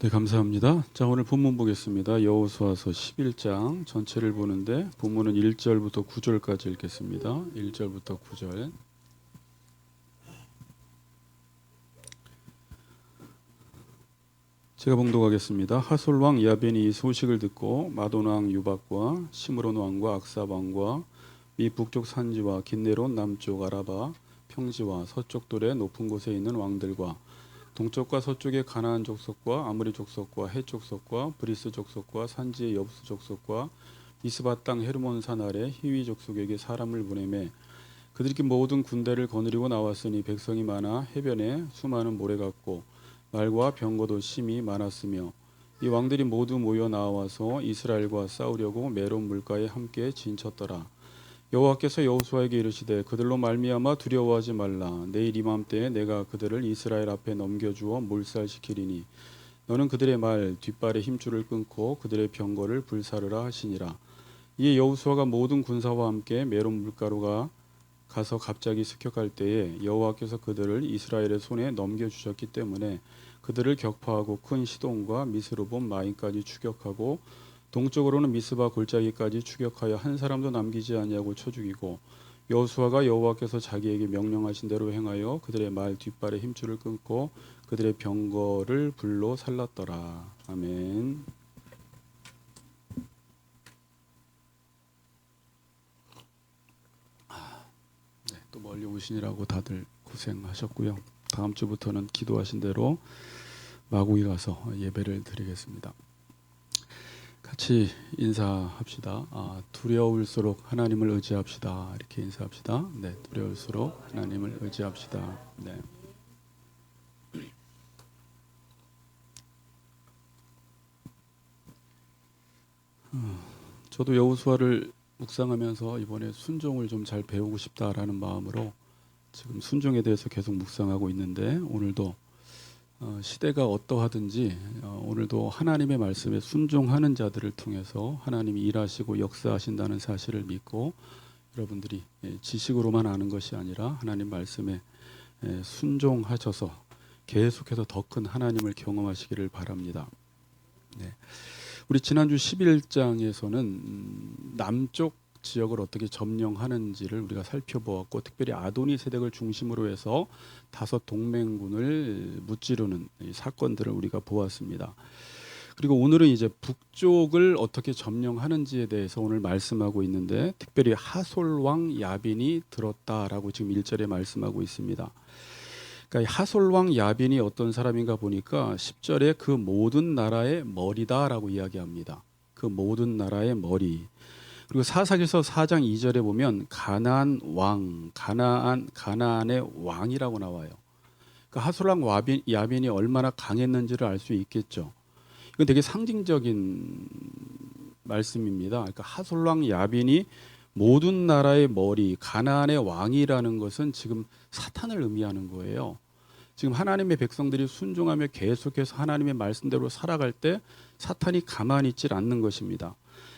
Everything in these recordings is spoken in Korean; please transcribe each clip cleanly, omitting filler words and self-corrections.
네, 감사합니다. 자, 오늘 본문 보겠습니다. 여호수아서 11장 전체를 보는데 본문은 1절부터 9절까지 읽겠습니다. 1절부터 9절. 제가 봉독하겠습니다. 하솔 왕 야벤이 이 소식을 듣고 마돈 왕 유박과 시므론 왕과 악삽 왕과 미 북쪽 산지와 긴네론 남쪽 아라바 평지와 서쪽 돌의 높은 곳에 있는 왕들과 동쪽과 서쪽의 가나안 족속과 아므리 족속과 헷 족속과 브리스 족속과 산지의 여부스 족속과 미스바 땅 헤르몬 산 아래 히위 족속에게 사람을 보내매 그들이 모든 군대를 거느리고 나왔으니 백성이 많아 해변에 수많은 모래 같고 말과 병거도 심히 많았으며 이 왕들이 모두 모여 나와서 이스라엘과 싸우려고 메론 물가에 함께 진쳤더라. 여호와께서 여호수아에게 이르시되 그들로 말미암아 두려워하지 말라. 내일 이맘때에 내가 그들을 이스라엘 앞에 넘겨주어 몰살시키리니 너는 그들의 말 뒷발에 힘줄을 끊고 그들의 병거를 불사르라 하시니라. 이에 여호수아가 모든 군사와 함께 메론 물가로 가서 갑자기 습격할 때에 여호와께서 그들을 이스라엘의 손에 넘겨주셨기 때문에 그들을 격파하고 큰 시돈과 미스로본 마인까지 추격하고 동쪽으로는 미스바 골짜기까지 추격하여 한 사람도 남기지 아니하고 쳐 죽이고 여호수아가 여호와께서 자기에게 명령하신 대로 행하여 그들의 말 뒷발에 힘줄을 끊고 그들의 병거를 불로 살랐더라. 아멘. 네, 또 멀리 오시느라고 다들 고생하셨고요. 다음 주부터는 기도하신 대로 마구이 가서 예배를 드리겠습니다. 같이 인사합시다. 두려울수록 하나님을 의지합시다. 이렇게 인사합시다. 네, 두려울수록 하나님을 의지합시다. 네. 저도 여호수아를 묵상하면서 이번에 순종을 좀 잘 배우고 싶다라는 마음으로 지금 순종에 대해서 계속 묵상하고 있는데 오늘도 시대가 어떠하든지 오늘도 하나님의 말씀에 순종하는 자들을 통해서 하나님이 일하시고 역사하신다는 사실을 믿고 여러분들이 지식으로만 아는 것이 아니라 하나님 말씀에 순종하셔서 계속해서 더 큰 하나님을 경험하시기를 바랍니다. 네. 우리 지난주 11장에서는 남쪽 지역을 어떻게 점령하는지를 우리가 살펴보았고 특별히 아도니 세덱을 중심으로 해서 다섯 동맹군을 무찌르는 이 사건들을 우리가 보았습니다. 그리고 오늘은 이제 북쪽을 어떻게 점령하는지에 대해서 오늘 말씀하고 있는데 특별히 하솔 왕 야빈이 들었다라고 지금 1절에 말씀하고 있습니다. 그러니까 하솔 왕 야빈이 어떤 사람인가 보니까 10절에 그 모든 나라의 머리다라고 이야기합니다. 그 모든 나라의 머리. 그리고 사사기서 4장 2절에 보면 가나안 왕, 가나안의 왕이라고 나와요. 그 하솔 왕 야빈이 얼마나 강했는지를 알 수 있겠죠. 이건 되게 상징적인 말씀입니다. 그러니까 하솔 왕 야빈이 모든 나라의 머리, 가나안의 왕이라는 것은 지금 사탄을 의미하는 거예요. 지금 하나님의 백성들이 순종하며 계속해서 하나님의 말씀대로 살아갈 때 사탄이 가만히 있질 않는 것입니다.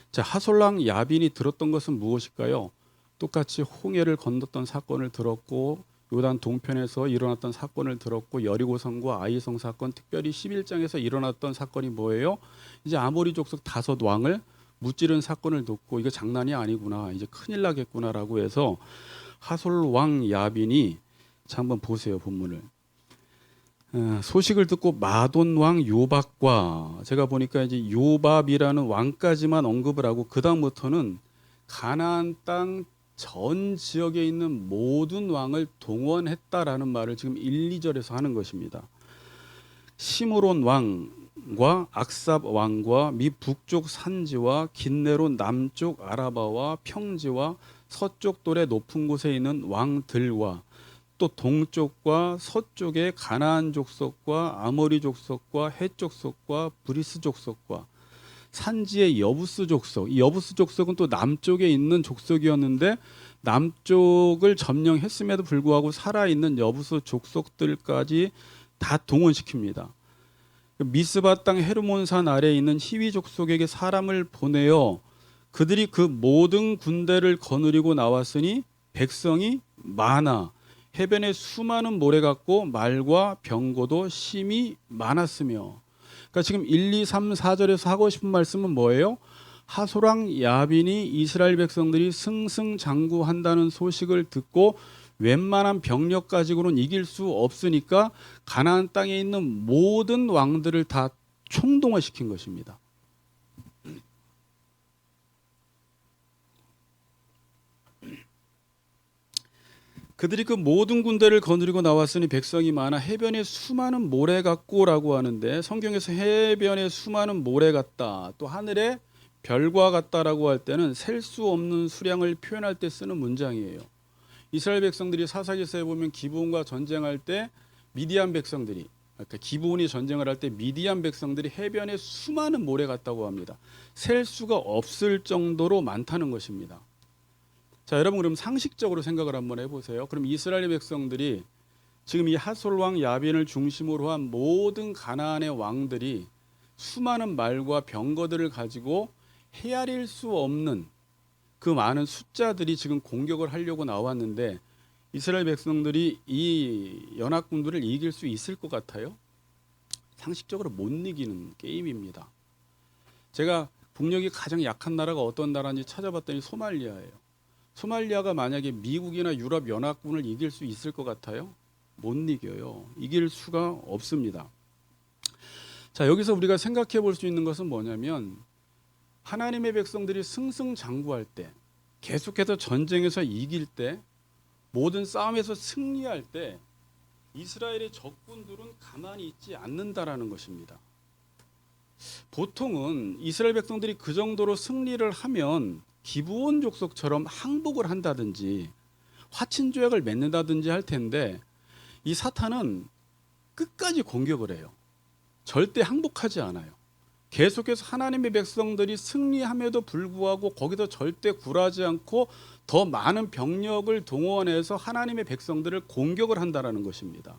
자, 하솔 왕 야빈이 들었던 것은 무엇일까요? 똑같이 홍해를 건넜던 사건을 들었고 요단 동편에서 일어났던 사건을 들었고 여리고성과 아이성 사건, 특별히 11장에서 일어났던 사건이 뭐예요? 이제 아모리 족속 다섯 왕을 무찌른 사건을 듣고 이거 장난이 아니구나, 이제 큰일 나겠구나라고 해서 하솔 왕 야빈이, 자 한번 보세요 본문을. 소식을 듣고 마돈 왕 요박과, 제가 보니까 이제 요밥이라는 왕까지만 언급을 하고 그 다음부터는 가나안 땅 전 지역에 있는 모든 왕을 동원했다라는 말을 지금 1, 2절에서 하는 것입니다. 시므론 왕과 악삽 왕과 미 북쪽 산지와 긴네론 남쪽 아라바와 평지와 서쪽 돌의 높은 곳에 있는 왕들과 또 동쪽과 서쪽의 가나안 족속과 아모리 족속과 헷 족속과 브리스 족속과 산지의 여부스 족속, 이 여부스 족속은 또 남쪽에 있는 족속이었는데 남쪽을 점령했음에도 불구하고 살아있는 여부스 족속들까지 다 동원시킵니다. 미스바 땅 헤르몬산 아래에 있는 히위 족속에게 사람을 보내어 그들이 그 모든 군대를 거느리고 나왔으니 백성이 많아 해변에 수많은 모래 같고 말과 병거도 심히 많았으며, 그러니까 지금 1, 2, 3, 4절에서 하고 싶은 말씀은 뭐예요? 하솔왕 야빈이 이스라엘 백성들이 승승장구한다는 소식을 듣고 웬만한 병력 가지고는 이길 수 없으니까 가나안 땅에 있는 모든 왕들을 다 총동원시킨 것입니다. 그들이 그 모든 군대를 거느리고 나왔으니 백성이 많아 해변에 수많은 모래 같고라고 하는데, 성경에서 해변에 수많은 모래 같다, 또 하늘에 별과 같다라고 할 때는 셀 수 없는 수량을 표현할 때 쓰는 문장이에요. 이스라엘 백성들이 사사기서에 보면 기브온과 전쟁할 때 미디안 백성들이, 그러니까 기브온이 전쟁을 할 때 미디안 백성들이 해변에 수많은 모래 같다고 합니다. 셀 수가 없을 정도로 많다는 것입니다. 자, 여러분 그럼 상식적으로 생각을 한번 해보세요. 그럼 이스라엘 백성들이 지금 이 하솔 왕 야빈을 중심으로 한 모든 가나안의 왕들이 수많은 말과 병거들을 가지고 헤아릴 수 없는 그 많은 숫자들이 지금 공격을 하려고 나왔는데, 이스라엘 백성들이 이 연합군들을 이길 수 있을 것 같아요? 상식적으로 못 이기는 게임입니다. 제가 북녘이 가장 약한 나라가 어떤 나라인지 찾아봤더니 소말리아예요. 소말리아가 만약에 미국이나 유럽 연합군을 이길 수 있을 것 같아요? 못 이겨요. 이길 수가 없습니다. 자, 여기서 우리가 생각해 볼 수 있는 것은 뭐냐면, 하나님의 백성들이 승승장구할 때, 계속해서 전쟁에서 이길 때, 모든 싸움에서 승리할 때 이스라엘의 적군들은 가만히 있지 않는다라는 것입니다. 보통은 이스라엘 백성들이 그 정도로 승리를 하면 기브온 족속처럼 항복을 한다든지 화친 조약을 맺는다든지 할 텐데, 이 사탄은 끝까지 공격을 해요. 절대 항복하지 않아요. 계속해서 하나님의 백성들이 승리함에도 불구하고 거기서 절대 굴하지 않고 더 많은 병력을 동원해서 하나님의 백성들을 공격을 한다라는 것입니다.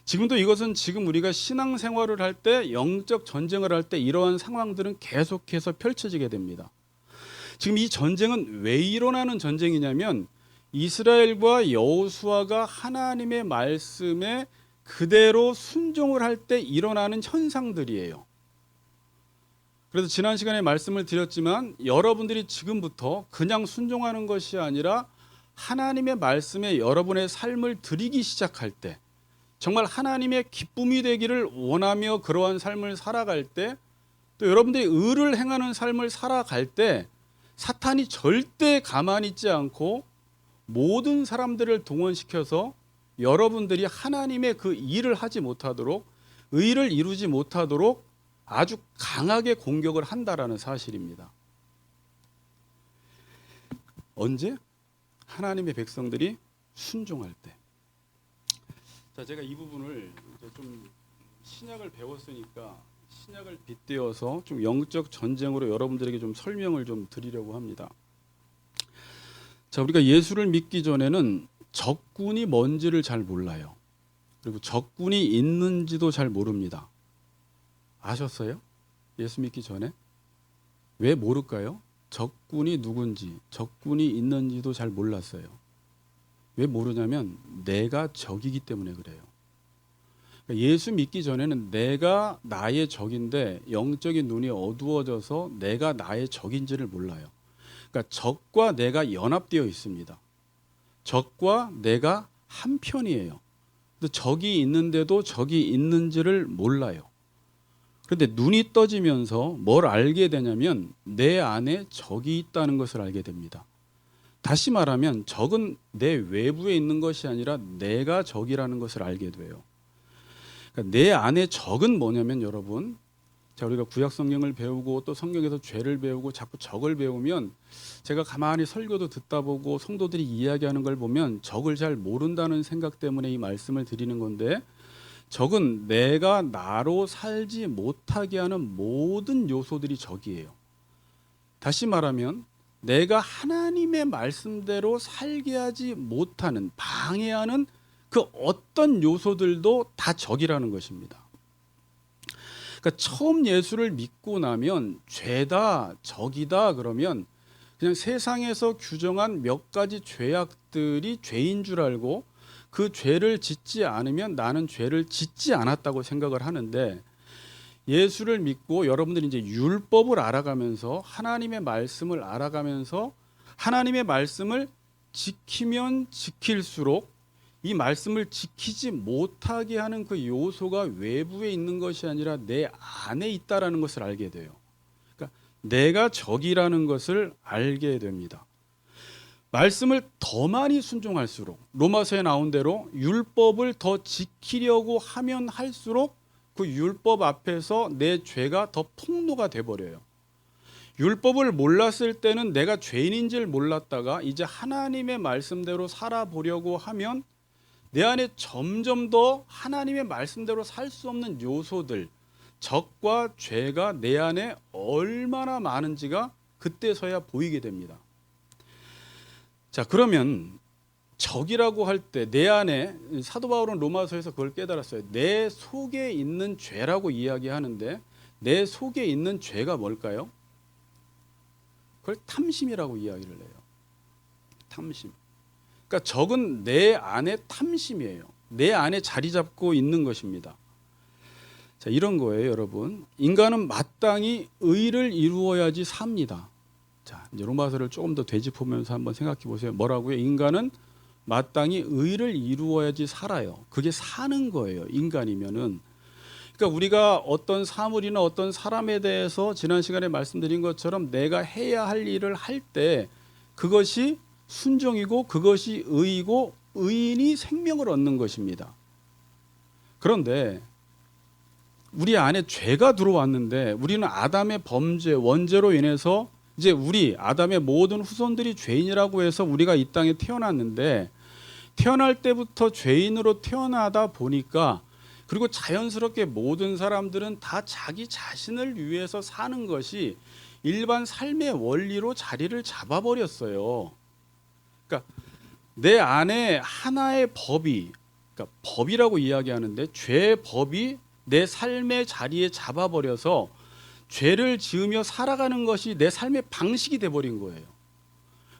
지금도 이것은 지금 우리가 신앙생활을 할 때, 영적 전쟁을 할 때 이러한 상황들은 계속해서 펼쳐지게 됩니다. 지금 이 전쟁은 왜 일어나는 전쟁이냐면, 이스라엘과 여호수아가 하나님의 말씀에 그대로 순종을 할 때 일어나는 현상들이에요. 그래서 지난 시간에 말씀을 드렸지만, 여러분들이 지금부터 그냥 순종하는 것이 아니라 하나님의 말씀에 여러분의 삶을 드리기 시작할 때, 정말 하나님의 기쁨이 되기를 원하며 그러한 삶을 살아갈 때, 또 여러분들이 의를 행하는 삶을 살아갈 때 사탄이 절대 가만히 있지 않고 모든 사람들을 동원시켜서 여러분들이 하나님의 그 일을 하지 못하도록, 의를 이루지 못하도록 아주 강하게 공격을 한다라는 사실입니다. 언제? 하나님의 백성들이 순종할 때. 자, 제가 이 부분을 좀 신약을 배웠으니까 신약을 빗대어서 좀 영적 전쟁으로 여러분들에게 좀 설명을 좀 드리려고 합니다. 자, 우리가 예수를 믿기 전에는 적군이 뭔지를 잘 몰라요. 그리고 적군이 있는지도 잘 모릅니다. 아셨어요? 예수 믿기 전에? 왜 모를까요? 적군이 누군지, 적군이 있는지도 잘 몰랐어요. 왜 모르냐면 내가 적이기 때문에 그래요. 예수 믿기 전에는 내가 나의 적인데 영적인 눈이 어두워져서 내가 나의 적인지를 몰라요. 그러니까 적과 내가 연합되어 있습니다. 적과 내가 한 편이에요. 근데 적이 있는데도 적이 있는지를 몰라요. 그런데 눈이 떠지면서 뭘 알게 되냐면 내 안에 적이 있다는 것을 알게 됩니다. 다시 말하면 적은 내 외부에 있는 것이 아니라 내가 적이라는 것을 알게 돼요. 그러니까 내 안에 적은 뭐냐면, 여러분, 자, 우리가 구약 성경을 배우고 또 성경에서 죄를 배우고 자꾸 적을 배우면, 제가 가만히 설교도 듣다 보고 성도들이 이야기하는 걸 보면 적을 잘 모른다는 생각 때문에 이 말씀을 드리는 건데, 적은 내가 나로 살지 못하게 하는 모든 요소들이 적이에요. 다시 말하면 내가 하나님의 말씀대로 살게 하지 못하는, 방해하는 그 어떤 요소들도 다 적이라는 것입니다. 그러니까 처음 예수를 믿고 나면 죄다, 적이다 그러면 그냥 세상에서 규정한 몇 가지 죄악들이 죄인 줄 알고 그 죄를 짓지 않으면 나는 죄를 짓지 않았다고 생각을 하는데, 예수를 믿고 여러분들이 이제 율법을 알아가면서 하나님의 말씀을 알아가면서 하나님의 말씀을 지키면 지킬수록 이 말씀을 지키지 못하게 하는 그 요소가 외부에 있는 것이 아니라 내 안에 있다라는 것을 알게 돼요. 그러니까 내가 적이라는 것을 알게 됩니다. 말씀을 더 많이 순종할수록 로마서에 나온 대로 율법을 더 지키려고 하면 할수록 그 율법 앞에서 내 죄가 더 폭로가 돼버려요. 율법을 몰랐을 때는 내가 죄인인 줄 몰랐다가 이제 하나님의 말씀대로 살아보려고 하면 내 안에 점점 더 하나님의 말씀대로 살 수 없는 요소들, 적과 죄가 내 안에 얼마나 많은지가 그때서야 보이게 됩니다. 자, 그러면 적이라고 할 때 내 안에 사도 바울은 로마서에서 그걸 깨달았어요. 내 속에 있는 죄라고 이야기하는데 내 속에 있는 죄가 뭘까요? 그걸 탐심이라고 이야기를 해요. 탐심. 그러니까 적은 내 안에 탐심이에요. 내 안에 자리 잡고 있는 것입니다. 자, 이런 거예요, 여러분. 인간은 마땅히 의를 이루어야지 삽니다. 자, 이제 로마서를 조금 더 되짚으면서 한번 생각해 보세요. 뭐라고요? 인간은 마땅히 의를 이루어야지 살아요. 그게 사는 거예요, 인간이면은. 그러니까 우리가 어떤 사물이나 어떤 사람에 대해서 지난 시간에 말씀드린 것처럼 내가 해야 할 일을 할 때 그것이 순종이고 그것이 의이고 의인이 생명을 얻는 것입니다. 그런데 우리 안에 죄가 들어왔는데 우리는 아담의 범죄, 원죄로 인해서 이제 우리 아담의 모든 후손들이 죄인이라고 해서 우리가 이 땅에 태어났는데 태어날 때부터 죄인으로 태어나다 보니까 그리고 자연스럽게 모든 사람들은 다 자기 자신을 위해서 사는 것이 일반 삶의 원리로 자리를 잡아버렸어요. 그러니까 내 안에 하나의 법이, 그러니까 법이라고 이야기하는데 죄 법이 내 삶의 자리에 잡아버려서 죄를 지으며 살아가는 것이 내 삶의 방식이 돼버린 거예요.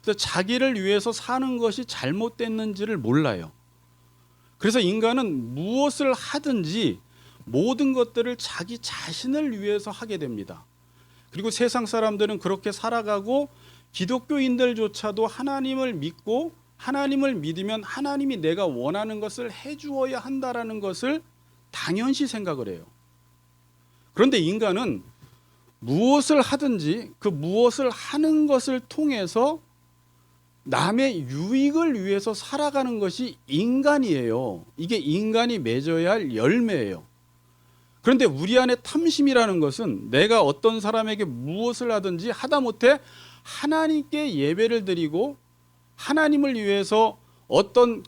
그래서 자기를 위해서 사는 것이 잘못됐는지를 몰라요. 그래서 인간은 무엇을 하든지 모든 것들을 자기 자신을 위해서 하게 됩니다. 그리고 세상 사람들은 그렇게 살아가고 기독교인들조차도 하나님을 믿고 하나님을 믿으면 하나님이 내가 원하는 것을 해주어야 한다라는 것을 당연시 생각을 해요. 그런데 인간은 무엇을 하든지 그 무엇을 하는 것을 통해서 남의 유익을 위해서 살아가는 것이 인간이에요. 이게 인간이 맺어야 할 열매예요. 그런데 우리 안에 탐심이라는 것은 내가 어떤 사람에게 무엇을 하든지 하다못해 하나님께 예배를 드리고 하나님을 위해서 어떤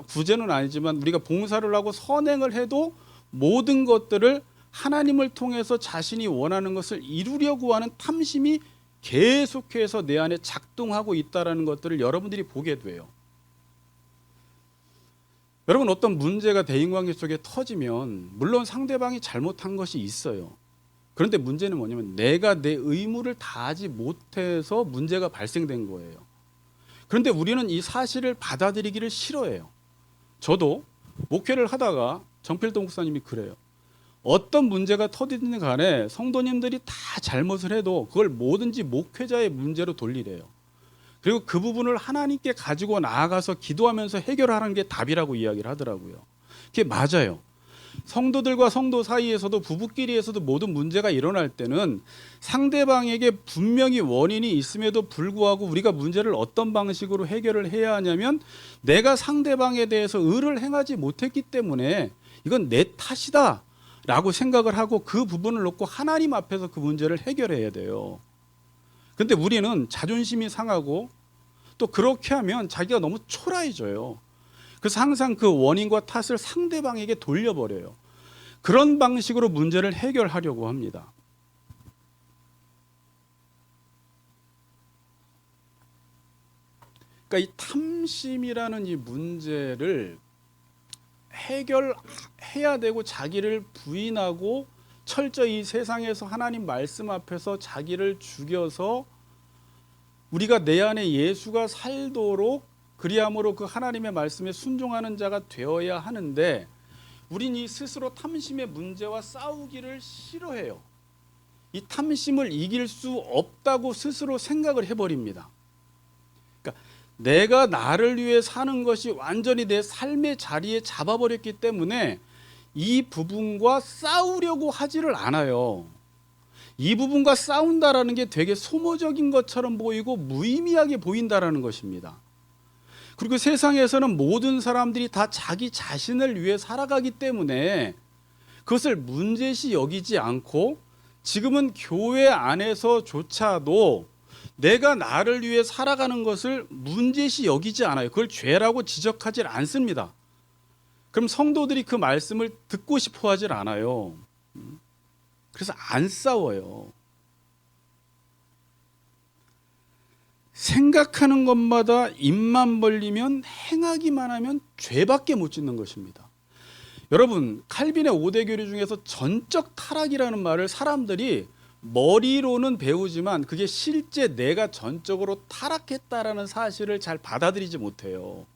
구제는 아니지만 우리가 봉사를 하고 선행을 해도 모든 것들을 하나님을 통해서 자신이 원하는 것을 이루려고 하는 탐심이 계속해서 내 안에 작동하고 있다는 것들을 여러분들이 보게 돼요. 여러분, 어떤 문제가 대인관계 속에 터지면 물론 상대방이 잘못한 것이 있어요. 그런데 문제는 뭐냐면 내가 내 의무를 다하지 못해서 문제가 발생된 거예요. 그런데 우리는 이 사실을 받아들이기를 싫어해요. 저도 목회를 하다가 정필동 목사님이 그래요. 어떤 문제가 터지든 간에 성도님들이 다 잘못을 해도 그걸 뭐든지 목회자의 문제로 돌리래요. 그리고 그 부분을 하나님께 가지고 나아가서 기도하면서 해결하는 게 답이라고 이야기를 하더라고요. 그게 맞아요. 성도들과 성도 사이에서도 부부끼리에서도 모든 문제가 일어날 때는 상대방에게 분명히 원인이 있음에도 불구하고 우리가 문제를 어떤 방식으로 해결을 해야 하냐면 내가 상대방에 대해서 의를 행하지 못했기 때문에 이건 내 탓이다 라고 생각을 하고 그 부분을 놓고 하나님 앞에서 그 문제를 해결해야 돼요. 근데 우리는 자존심이 상하고 또 그렇게 하면 자기가 너무 초라해져요. 그래서 항상 그 원인과 탓을 상대방에게 돌려버려요. 그런 방식으로 문제를 해결하려고 합니다. 그러니까 이 탐심이라는 이 문제를 해결해야 되고 자기를 부인하고 철저히 세상에서 하나님 말씀 앞에서 자기를 죽여서 우리가 내 안에 예수가 살도록 그리함으로 그 하나님의 말씀에 순종하는 자가 되어야 하는데 우린 이 스스로 탐심의 문제와 싸우기를 싫어해요. 이 탐심을 이길 수 없다고 스스로 생각을 해버립니다. 그러니까 내가 나를 위해 사는 것이 완전히 내 삶의 자리에 잡아버렸기 때문에 이 부분과 싸우려고 하지를 않아요. 이 부분과 싸운다라는 게 되게 소모적인 것처럼 보이고 무의미하게 보인다라는 것입니다. 그리고 세상에서는 모든 사람들이 다 자기 자신을 위해 살아가기 때문에 그것을 문제시 여기지 않고 지금은 교회 안에서조차도 내가 나를 위해 살아가는 것을 문제시 여기지 않아요. 그걸 죄라고 지적하지 않습니다. 그럼 성도들이 그 말씀을 듣고 싶어 하질 않아요. 그래서 안 싸워요. 생각하는 것마다 입만 벌리면 행하기만 하면 죄밖에 못 짓는 것입니다. 여러분, 칼빈의 5대 교리 중에서 전적 타락이라는 말을 사람들이 머리로는 배우지만 그게 실제 내가 전적으로 타락했다라는 사실을 잘 받아들이지 못해요.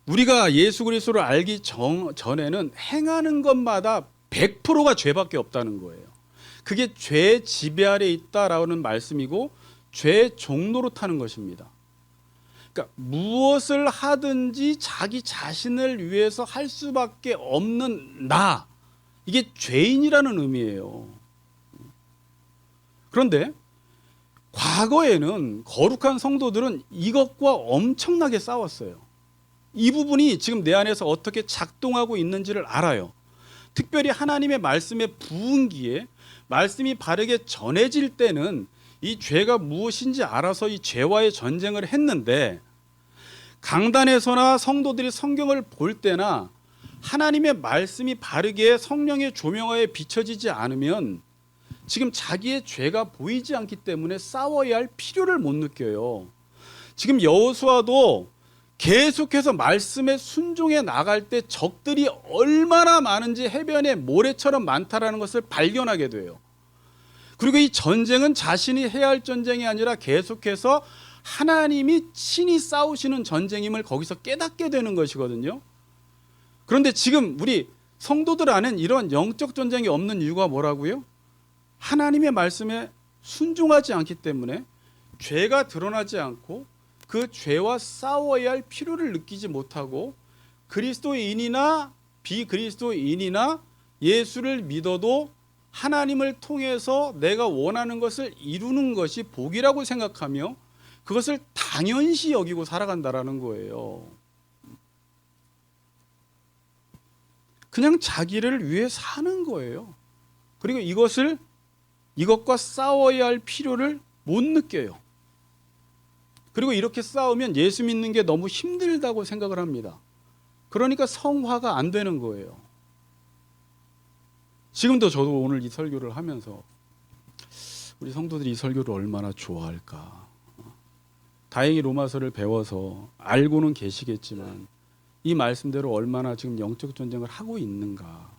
우리가 예수 그리스도를 알기 전에는 행하는 것마다 100%가 죄밖에 없다는 거예요. 그게 죄 지배 아래 있다라는 말씀이고 죄 종로로 타는 것입니다. 그러니까 무엇을 하든지 자기 자신을 위해서 할 수밖에 없는 나, 이게 죄인이라는 의미예요. 그런데 과거에는 거룩한 성도들은 이것과 엄청나게 싸웠어요. 이 부분이 지금 내 안에서 어떻게 작동하고 있는지를 알아요. 특별히 하나님의 말씀의 부흥기에 말씀이 바르게 전해질 때는 이 죄가 무엇인지 알아서 이 죄와의 전쟁을 했는데, 강단에서나 성도들이 성경을 볼 때나 하나님의 말씀이 바르게 성령의 조명하에 비춰지지 않으면 지금 자기의 죄가 보이지 않기 때문에 싸워야 할 필요를 못 느껴요. 지금 여호수아도 계속해서 말씀에 순종해 나갈 때 적들이 얼마나 많은지 해변에 모래처럼 많다라는 것을 발견하게 돼요. 그리고 이 전쟁은 자신이 해야 할 전쟁이 아니라 계속해서 하나님이 친히 싸우시는 전쟁임을 거기서 깨닫게 되는 것이거든요. 그런데 지금 우리 성도들 안엔 이런 영적 전쟁이 없는 이유가 뭐라고요? 하나님의 말씀에 순종하지 않기 때문에 죄가 드러나지 않고 그 죄와 싸워야 할 필요를 느끼지 못하고 그리스도인이나 비그리스도인이나 예수를 믿어도 하나님을 통해서 내가 원하는 것을 이루는 것이 복이라고 생각하며 그것을 당연시 여기고 살아간다라는 거예요. 그냥 자기를 위해 사는 거예요. 그리고 이것과 싸워야 할 필요를 못 느껴요. 그리고 이렇게 싸우면 예수 믿는 게 너무 힘들다고 생각을 합니다. 그러니까 성화가 안 되는 거예요. 지금도 저도 오늘 이 설교를 하면서 우리 성도들이 이 설교를 얼마나 좋아할까. 다행히 로마서를 배워서 알고는 계시겠지만 이 말씀대로 얼마나 지금 영적 전쟁을 하고 있는가.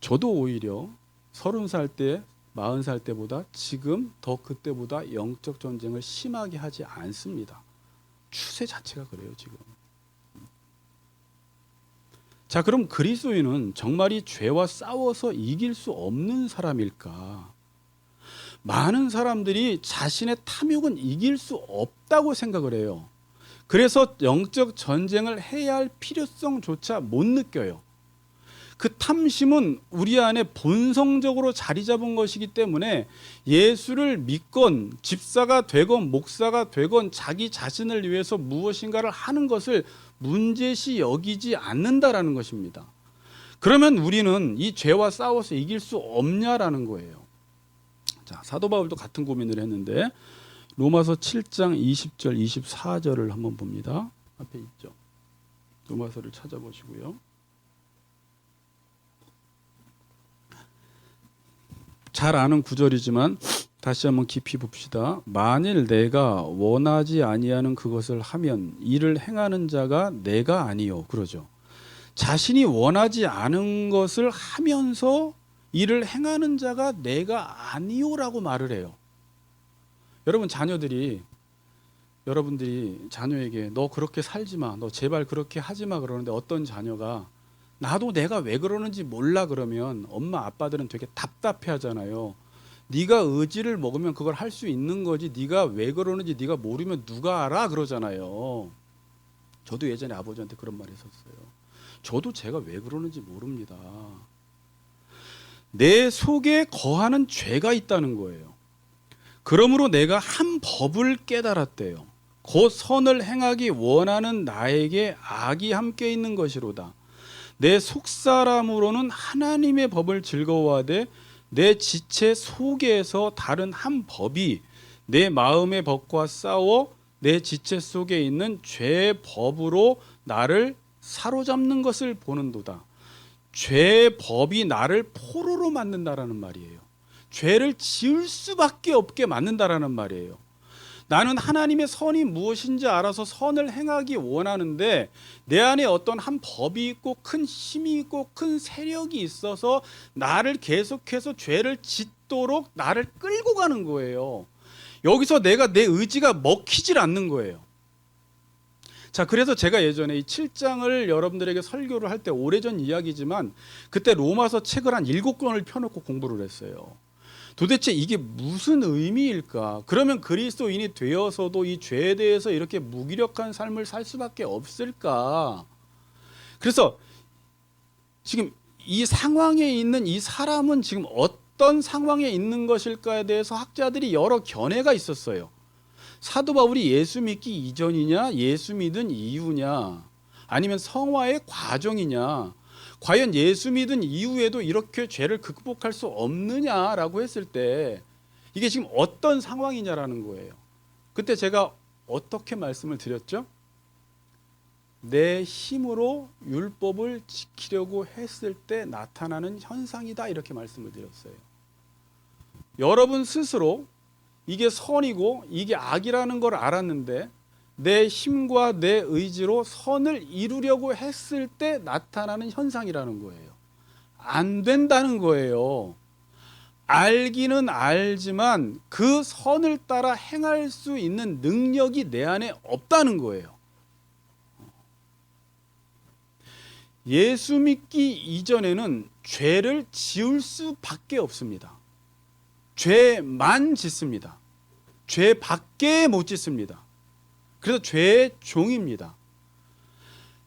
저도 오히려 30살 때 40살 때보다 지금 더 그때보다 영적 전쟁을 심하게 하지 않습니다. 추세 자체가 그래요 지금. 자, 그럼 그리스도인은 정말 이 죄와 싸워서 이길 수 없는 사람일까? 많은 사람들이 자신의 탐욕은 이길 수 없다고 생각을 해요. 그래서 영적 전쟁을 해야 할 필요성조차 못 느껴요. 그 탐심은 우리 안에 본성적으로 자리 잡은 것이기 때문에 예수를 믿건 집사가 되건 목사가 되건 자기 자신을 위해서 무엇인가를 하는 것을 문제시 여기지 않는다라는 것입니다. 그러면 우리는 이 죄와 싸워서 이길 수 없냐라는 거예요. 자, 사도 바울도 같은 고민을 했는데 로마서 7장 20절 24절을 한번 봅니다. 앞에 있죠. 로마서를 찾아보시고요. 잘 아는 구절이지만 다시 한번 깊이 봅시다. 만일 내가 원하지 아니하는 그것을 하면 이를 행하는 자가 내가 아니요. 그러죠. 자신이 원하지 않은 것을 하면서 이를 행하는 자가 내가 아니요라고 말을 해요. 여러분들이 자녀에게 너 그렇게 살지 마, 너 제발 그렇게 하지 마 그러는데 어떤 자녀가 나도 내가 왜 그러는지 몰라 그러면 엄마 아빠들은 되게 답답해 하잖아요. 네가 의지를 먹으면 그걸 할 수 있는 거지 네가 왜 그러는지 네가 모르면 누가 알아 그러잖아요. 저도 예전에 아버지한테 그런 말 했었어요. 저도 제가 왜 그러는지 모릅니다. 내 속에 거하는 죄가 있다는 거예요. 그러므로 내가 한 법을 깨달았대요. 곧 선을 행하기 원하는 나에게 악이 함께 있는 것이로다. 내 속사람으로는 하나님의 법을 즐거워하되 내 지체 속에서 다른 한 법이 내 마음의 법과 싸워 내 지체 속에 있는 죄의 법으로 나를 사로잡는 것을 보는도다. 죄의 법이 나를 포로로 만든다라는 말이에요. 죄를 지을 수밖에 없게 만든다라는 말이에요. 나는 하나님의 선이 무엇인지 알아서 선을 행하기 원하는데 내 안에 어떤 한 법이 있고 큰 힘이 있고 큰 세력이 있어서 나를 계속해서 죄를 짓도록 나를 끌고 가는 거예요. 여기서 내 의지가 먹히질 않는 거예요. 자, 그래서 제가 예전에 이 7장을 여러분들에게 설교를 할 때 오래전 이야기지만 그때 로마서 책을 한 7권을 펴놓고 공부를 했어요. 도대체 이게 무슨 의미일까? 그러면 그리스도인이 되어서도 이 죄에 대해서 이렇게 무기력한 삶을 살 수밖에 없을까? 그래서 지금 이 상황에 있는 이 사람은 지금 어떤 상황에 있는 것일까에 대해서 학자들이 여러 견해가 있었어요. 사도 바울이 예수 믿기 이전이냐, 예수 믿은 이후냐, 아니면 성화의 과정이냐, 과연 예수 믿은 이후에도 이렇게 죄를 극복할 수 없느냐라고 했을 때 이게 지금 어떤 상황이냐라는 거예요. 그때 제가 어떻게 말씀을 드렸죠? 내 힘으로 율법을 지키려고 했을 때 나타나는 현상이다 이렇게 말씀을 드렸어요. 여러분 스스로 이게 선이고 이게 악이라는 걸 알았는데 내 힘과 내 의지로 선을 이루려고 했을 때 나타나는 현상이라는 거예요. 안 된다는 거예요. 알기는 알지만 그 선을 따라 행할 수 있는 능력이 내 안에 없다는 거예요. 예수 믿기 이전에는 죄를 지을 수밖에 없습니다. 죄만 짓습니다. 죄밖에 못 짓습니다. 그래서 죄의 종입니다.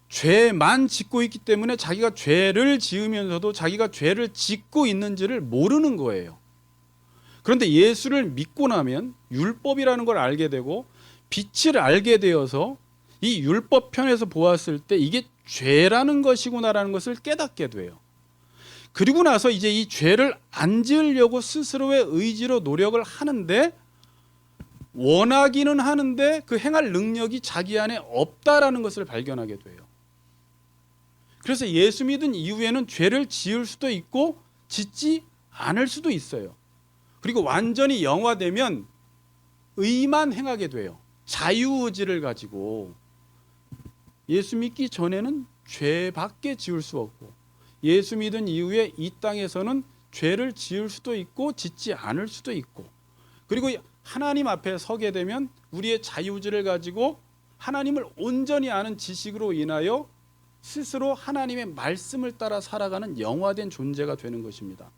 죄만 짓고 있기 때문에 자기가 죄를 지으면서도 자기가 죄를 짓고 있는지를 모르는 거예요. 그런데 예수를 믿고 나면 율법이라는 걸 알게 되고 빛을 알게 되어서 이 율법 편에서 보았을 때 이게 죄라는 것이구나라는 것을 깨닫게 돼요. 그리고 나서 이제 이 죄를 안 지으려고 스스로의 의지로 노력을 하는데 원하기는 하는데 그 행할 능력이 자기 안에 없다라는 것을 발견하게 돼요. 그래서 예수 믿은 이후에는 죄를 지을 수도 있고 짓지 않을 수도 있어요. 그리고 완전히 영화되면 의만 행하게 돼요. 자유의지를 가지고. 예수 믿기 전에는 죄밖에 지을 수 없고 예수 믿은 이후에 이 땅에서는 죄를 지을 수도 있고 짓지 않을 수도 있고 그리고 하나님 앞에 서게 되면 우리의 자유의지를 가지고 하나님을 온전히 아는 지식으로 인하여 스스로 하나님의 말씀을 따라 살아가는 영화된 존재가 되는 것입니다.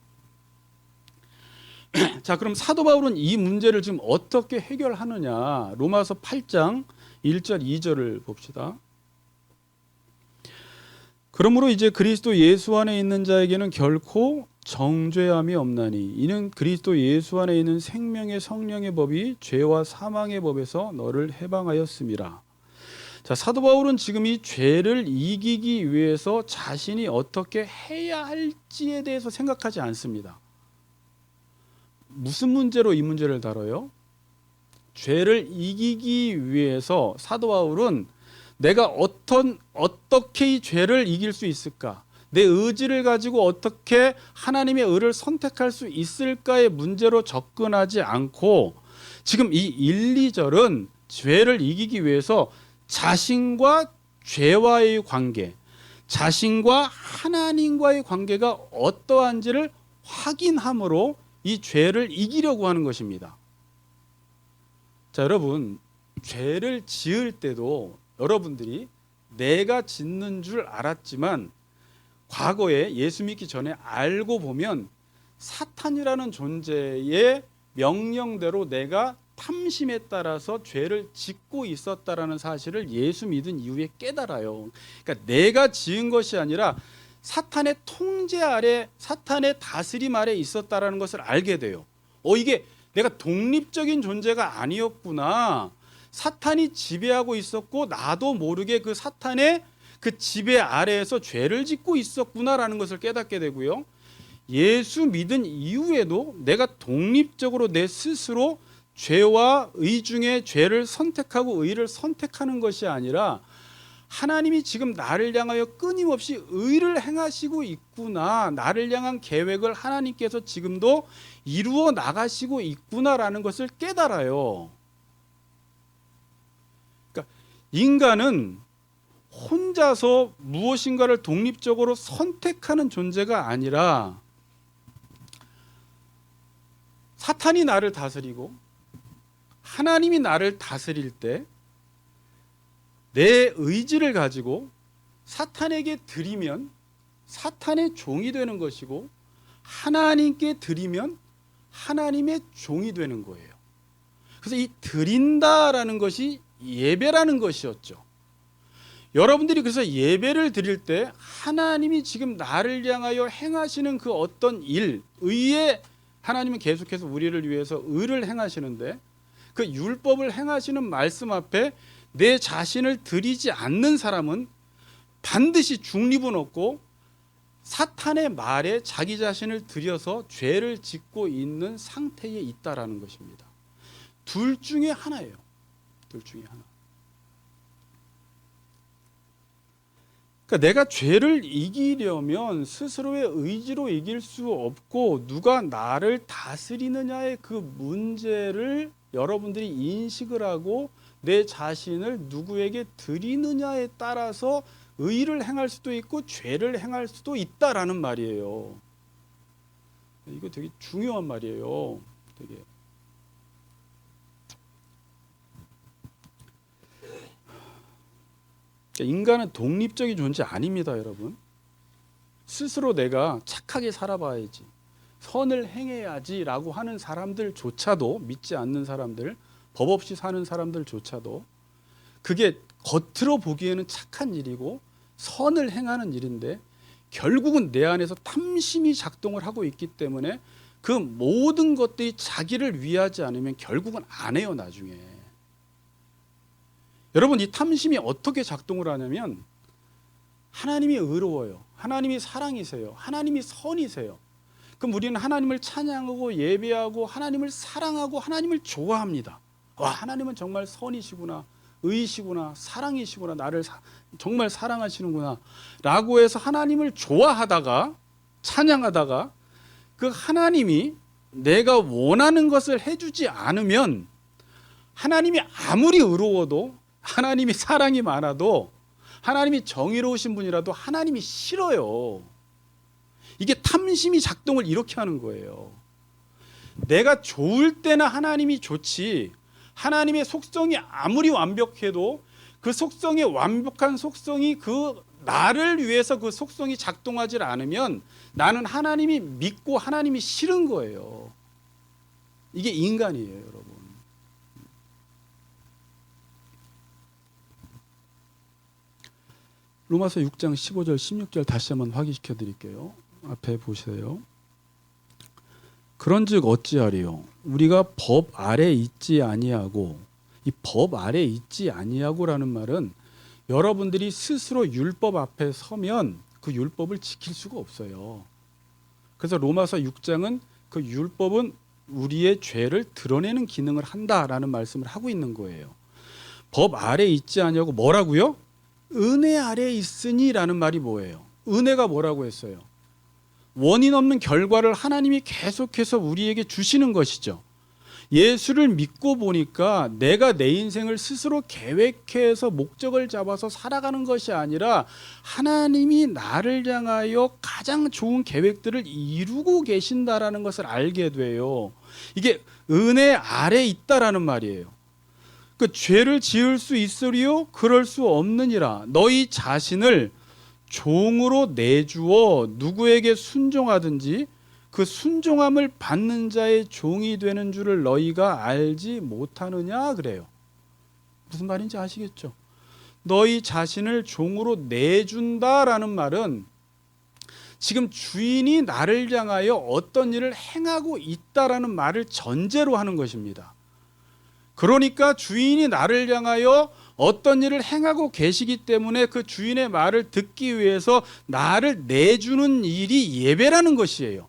자, 그럼 사도 바울은 이 문제를 지금 어떻게 해결하느냐? 로마서 8장 1절 2절을 봅시다. 그러므로 이제 그리스도 예수 안에 있는 자에게는 결코 정죄함이 없나니 이는 그리스도 예수 안에 있는 생명의 성령의 법이 죄와 사망의 법에서 너를 해방하였음이라. 자, 사도 바울은 지금 이 죄를 이기기 위해서 자신이 어떻게 해야 할지에 대해서 생각하지 않습니다. 무슨 문제로 이 문제를 다뤄요? 죄를 이기기 위해서 사도 바울은 내가 어떻게 이 죄를 이길 수 있을까? 내 의지를 가지고 어떻게 하나님의 의를 선택할 수 있을까의 문제로 접근하지 않고 지금 이 1, 2절은 죄를 이기기 위해서 자신과 죄와의 관계, 자신과 하나님과의 관계가 어떠한지를 확인함으로 이 죄를 이기려고 하는 것입니다. 자, 여러분, 죄를 지을 때도 여러분들이 내가 짓는 줄 알았지만 과거에 예수 믿기 전에 알고 보면 사탄이라는 존재의 명령대로 내가 탐심에 따라서 죄를 짓고 있었다라는 사실을 예수 믿은 이후에 깨달아요. 그러니까 내가 지은 것이 아니라 사탄의 통제 아래, 사탄의 다스림 아래 있었다라는 것을 알게 돼요. 이게 내가 독립적인 존재가 아니었구나. 사탄이 지배하고 있었고 나도 모르게 그 사탄의 그 지배 아래에서 죄를 짓고 있었구나라는 것을 깨닫게 되고요. 예수 믿은 이후에도 내가 독립적으로 내 스스로 죄와 의 중에 죄를 선택하고 의를 선택하는 것이 아니라 하나님이 지금 나를 향하여 끊임없이 의를 행하시고 있구나, 나를 향한 계획을 하나님께서 지금도 이루어 나가시고 있구나라는 것을 깨달아요. 그러니까 인간은 혼자서 무엇인가를 독립적으로 선택하는 존재가 아니라 사탄이 나를 다스리고 하나님이 나를 다스릴 때 내 의지를 가지고 사탄에게 드리면 사탄의 종이 되는 것이고 하나님께 드리면 하나님의 종이 되는 거예요. 그래서 이 드린다라는 것이 예배라는 것이었죠. 여러분들이 그래서 예배를 드릴 때 하나님이 지금 나를 향하여 행하시는 그 어떤 일, 의에 하나님은 계속해서 우리를 위해서 의를 행하시는데 그 율법을 행하시는 말씀 앞에 내 자신을 드리지 않는 사람은 반드시 중립은 없고 사탄의 말에 자기 자신을 들여서 죄를 짓고 있는 상태에 있다라는 것입니다. 둘 중에 하나예요. 둘 중에 하나. 그러니까 내가 죄를 이기려면 스스로의 의지로 이길 수 없고 누가 나를 다스리느냐의 그 문제를 여러분들이 인식을 하고 내 자신을 누구에게 드리느냐에 따라서 의를 행할 수도 있고 죄를 행할 수도 있다라는 말이에요. 이거 되게 중요한 말이에요. 되게. 인간은 독립적인 존재 아닙니다, 여러분. 스스로 내가 착하게 살아봐야지, 선을 행해야지라고 하는 사람들조차도, 믿지 않는 사람들, 법 없이 사는 사람들조차도 그게 겉으로 보기에는 착한 일이고 선을 행하는 일인데 결국은 내 안에서 탐심이 작동을 하고 있기 때문에 그 모든 것들이 자기를 위하지 않으면 결국은 안 해요, 나중에. 여러분, 이 탐심이 어떻게 작동을 하냐면 하나님이 의로워요. 하나님이 사랑이세요. 하나님이 선이세요. 그럼 우리는 하나님을 찬양하고 예배하고 하나님을 사랑하고 하나님을 좋아합니다. 와, 하나님은 정말 선이시구나, 의시구나, 사랑이시구나, 나를 정말 사랑하시는구나 라고 해서 하나님을 좋아하다가 찬양하다가 그 하나님이 내가 원하는 것을 해주지 않으면 하나님이 아무리 의로워도 하나님이 사랑이 많아도 하나님이 정의로우신 분이라도 하나님이 싫어요. 이게 탐심이 작동을 이렇게 하는 거예요. 내가 좋을 때나 하나님이 좋지, 하나님의 속성이 아무리 완벽해도 그 속성의 완벽한 속성이 그 나를 위해서 그 속성이 작동하지 않으면 나는 하나님이 믿고 하나님이 싫은 거예요. 이게 인간이에요, 여러분. 로마서 6장 15절 16절 다시 한번 확인시켜 드릴게요. 앞에 보세요. 그런즉 어찌하리요? 우리가 법 아래 있지 아니하고, 이 법 아래 있지 아니하고라는 말은 여러분들이 스스로 율법 앞에 서면 그 율법을 지킬 수가 없어요. 그래서 로마서 6장은 그 율법은 우리의 죄를 드러내는 기능을 한다라는 말씀을 하고 있는 거예요. 법 아래 있지 아니하고 뭐라고요? 은혜 아래 있으니라는 말이 뭐예요? 은혜가 뭐라고 했어요? 원인 없는 결과를 하나님이 계속해서 우리에게 주시는 것이죠. 예수를 믿고 보니까 내가 내 인생을 스스로 계획해서 목적을 잡아서 살아가는 것이 아니라 하나님이 나를 향하여 가장 좋은 계획들을 이루고 계신다라는 것을 알게 돼요. 이게 은혜 아래 있다라는 말이에요. 그 죄를 지을 수 있으리요? 그럴 수 없느니라. 너희 자신을 종으로 내주어 누구에게 순종하든지 그 순종함을 받는 자의 종이 되는 줄을 너희가 알지 못하느냐 그래요. 무슨 말인지 아시겠죠? 너희 자신을 종으로 내준다라는 말은 지금 주인이 나를 향하여 어떤 일을 행하고 있다라는 말을 전제로 하는 것입니다. 그러니까 주인이 나를 향하여 어떤 일을 행하고 계시기 때문에 그 주인의 말을 듣기 위해서 나를 내주는 일이 예배라는 것이에요.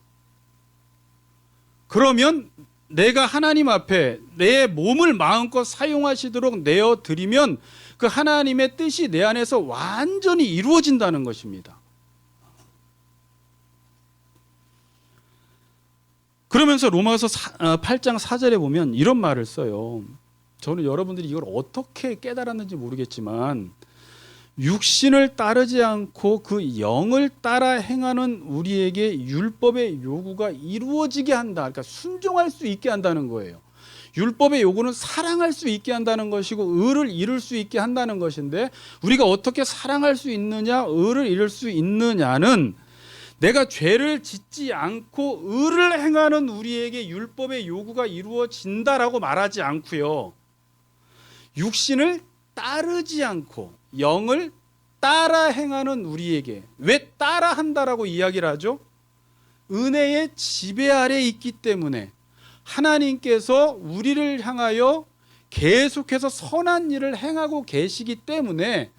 그러면 내가 하나님 앞에 내 몸을 마음껏 사용하시도록 내어드리면 그 하나님의 뜻이 내 안에서 완전히 이루어진다는 것입니다. 그러면서 로마서 8장 4절에 보면 이런 말을 써요. 저는 여러분들이 이걸 어떻게 깨달았는지 모르겠지만 육신을 따르지 않고 그 영을 따라 행하는 우리에게 율법의 요구가 이루어지게 한다. 그러니까 순종할 수 있게 한다는 거예요. 율법의 요구는 사랑할 수 있게 한다는 것이고 의를 이룰 수 있게 한다는 것인데 우리가 어떻게 사랑할 수 있느냐, 의를 이룰 수 있느냐는 내가 죄를 짓지 않고 의를 행하는 우리에게 율법의 요구가 이루어진다라고 말하지 않고요. 육신을 따르지 않고 영을 따라 행하는 우리에게 왜 따라 한다라고 이야기를 하죠? 은혜의 지배 아래 있기 때문에 하나님께서 우리를 향하여 계속해서 선한 일을 행하고 계시기 때문에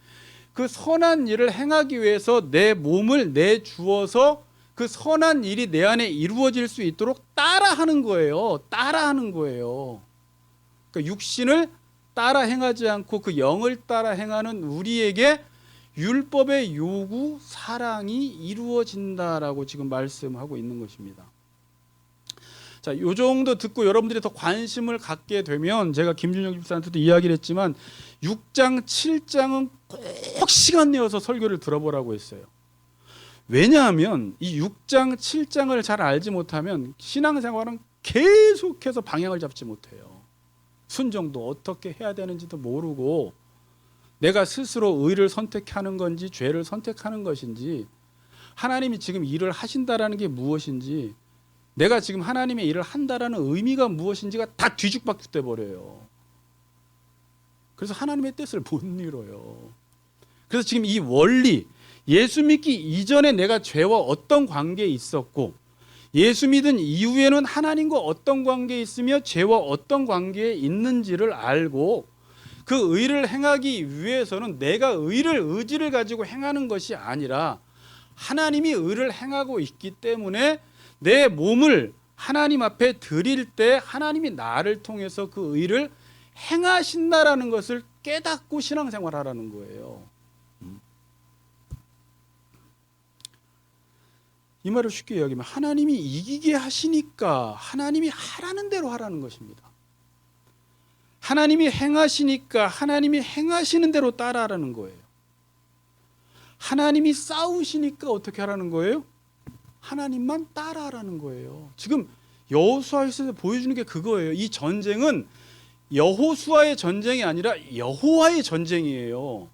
그 선한 일을 행하기 위해서 내 몸을 내주어서 그 선한 일이 내 안에 이루어질 수 있도록 따라하는 거예요. 따라하는 거예요. 그러니까 육신을 따라 행하지 않고 그 영을 따라 행하는 우리에게 율법의 요구, 사랑이 이루어진다라고 지금 말씀하고 있는 것입니다. 자, 요 정도 듣고 여러분들이 더 관심을 갖게 되면 제가 김준영 집사한테도 이야기를 했지만 6장, 7장은 꼭 시간 내어서 설교를 들어보라고 했어요. 왜냐하면 이 6장, 7장을 잘 알지 못하면 신앙생활은 계속해서 방향을 잡지 못해요. 순종도 어떻게 해야 되는지도 모르고 내가 스스로 의를 선택하는 건지 죄를 선택하는 것인지 하나님이 지금 일을 하신다라는 게 무엇인지 내가 지금 하나님의 일을 한다라는 의미가 무엇인지가 다 뒤죽박죽돼 버려요. 그래서 하나님의 뜻을 못 이뤄요. 그래서 지금 이 원리, 예수 믿기 이전에 내가 죄와 어떤 관계에 있었고 예수 믿은 이후에는 하나님과 어떤 관계에 있으며 죄와 어떤 관계에 있는지를 알고 그 의를 행하기 위해서는 내가 의지를 가지고 행하는 것이 아니라 하나님이 의를 행하고 있기 때문에 내 몸을 하나님 앞에 드릴 때 하나님이 나를 통해서 그 의를 행하신다라는 것을 깨닫고 신앙생활하라는 거예요. 이 말을 쉽게 이야기하면 하나님이 이기게 하시니까 하나님이 하라는 대로 하라는 것입니다. 하나님이 행하시니까 하나님이 행하시는 대로 따라하라는 거예요. 하나님이 싸우시니까 어떻게 하라는 거예요? 하나님만 따라하라는 거예요. 지금 여호수아에서 보여주는 게 그거예요. 이 전쟁은 여호수아의 전쟁이 아니라 여호와의 전쟁이에요.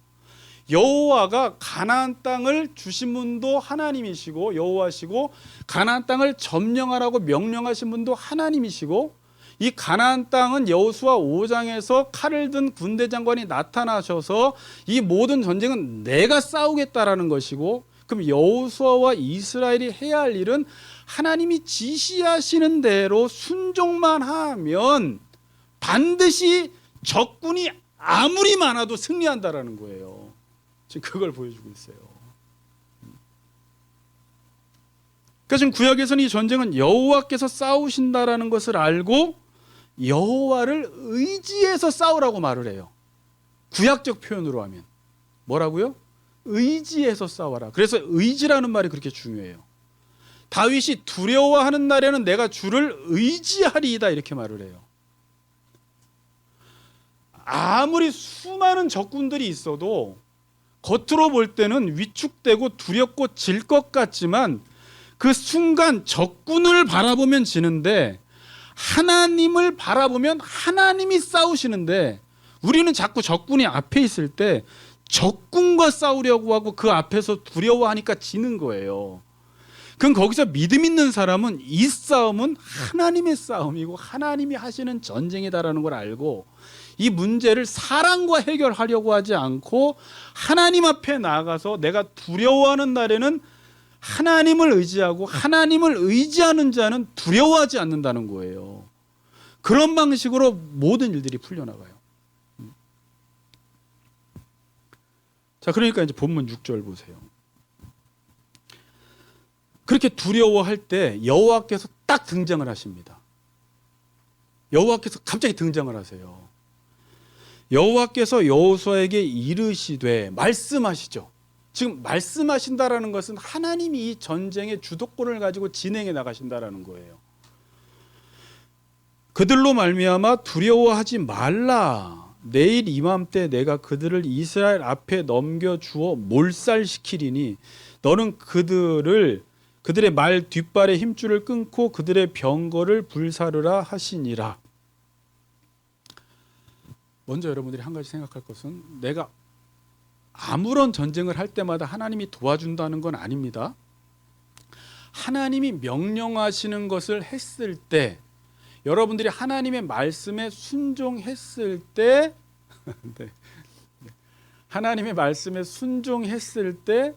여호와가 가나안 땅을 주신 분도 하나님이시고 여호와시고 가나안 땅을 점령하라고 명령하신 분도 하나님이시고 이 가나안 땅은 여호수아 5장에서 칼을 든 군대 장관이 나타나셔서 이 모든 전쟁은 내가 싸우겠다라는 것이고 그럼 여호수아와 이스라엘이 해야 할 일은 하나님이 지시하시는 대로 순종만 하면 반드시 적군이 아무리 많아도 승리한다라는 거예요. 지금 그걸 보여주고 있어요. 그러니까 지금 구약에서는 이 전쟁은 여호와께서 싸우신다라는 것을 알고 여호와를 의지해서 싸우라고 말을 해요. 구약적 표현으로 하면 뭐라고요? 의지해서 싸워라. 그래서 의지라는 말이 그렇게 중요해요. 다윗이 두려워하는 날에는 내가 주를 의지하리이다 이렇게 말을 해요. 아무리 수많은 적군들이 있어도 겉으로 볼 때는 위축되고 두렵고 질 것 같지만 그 순간 적군을 바라보면 지는데 하나님을 바라보면 하나님이 싸우시는데 우리는 자꾸 적군이 앞에 있을 때 적군과 싸우려고 하고 그 앞에서 두려워하니까 지는 거예요. 그럼 거기서 믿음 있는 사람은 이 싸움은 하나님의 싸움이고 하나님이 하시는 전쟁이다라는 걸 알고 이 문제를 사랑과 해결하려고 하지 않고 하나님 앞에 나아가서 내가 두려워하는 날에는 하나님을 의지하고 하나님을 의지하는 자는 두려워하지 않는다는 거예요. 그런 방식으로 모든 일들이 풀려나가요. 자, 그러니까 이제 본문 6절 보세요. 그렇게 두려워할 때 여호와께서 딱 등장을 하십니다. 여호와께서 갑자기 등장을 하세요. 여호와께서 여호수아에게 이르시되, 말씀하시죠. 지금 말씀하신다라는 것은 하나님이 이 전쟁의 주도권을 가지고 진행해 나가신다라는 거예요. 그들로 말미암아 두려워하지 말라. 내일 이맘때 내가 그들을 이스라엘 앞에 넘겨주어 몰살시키리니 너는 그들의 말 뒷발의 힘줄을 끊고 그들의 병거를 불사르라 하시니라. 먼저 여러분들이 한 가지 생각할 것은, 내가 아무런 전쟁을 할 때마다 하나님이 도와준다는 건 아닙니다. 하나님이 명령하시는 것을 했을 때, 여러분들이 하나님의 말씀에 순종했을 때 네. 하나님의 말씀에 순종했을 때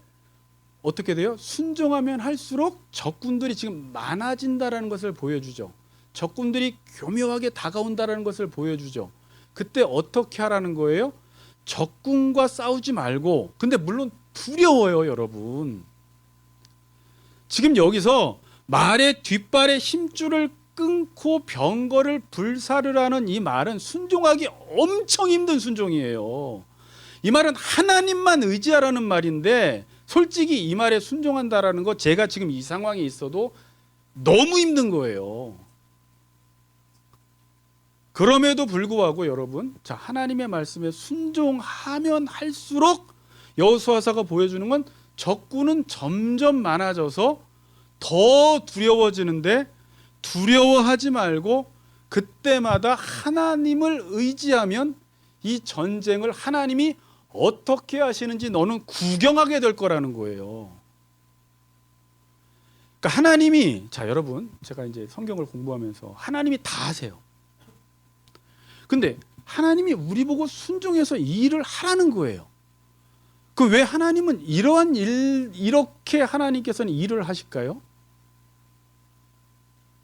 어떻게 돼요? 순종하면 할수록 적군들이 지금 많아진다라는 것을 보여주죠. 적군들이 교묘하게 다가온다라는 것을 보여주죠. 그때 어떻게 하라는 거예요? 적군과 싸우지 말고, 근데 물론 두려워요, 여러분. 지금 여기서 말의 뒷발의 힘줄을 끊고 병거를 불사르라는 이 말은 순종하기 엄청 힘든 순종이에요. 이 말은 하나님만 의지하라는 말인데, 솔직히 이 말에 순종한다라는 거, 제가 지금 이 상황에 있어도 너무 힘든 거예요. 그럼에도 불구하고 여러분, 자, 하나님의 말씀에 순종하면 할수록 여호수아서가 보여주는 건 적군은 점점 많아져서 더 두려워지는데, 두려워하지 말고 그때마다 하나님을 의지하면 이 전쟁을 하나님이 어떻게 하시는지 너는 구경하게 될 거라는 거예요. 그러니까 하나님이, 자, 여러분, 제가 이제 성경을 공부하면서 하나님이 다 하세요. 근데 하나님이 우리 보고 순종해서 이 일을 하라는 거예요. 그 왜 하나님은 이러한 일, 이렇게 하나님께서는 일을 하실까요?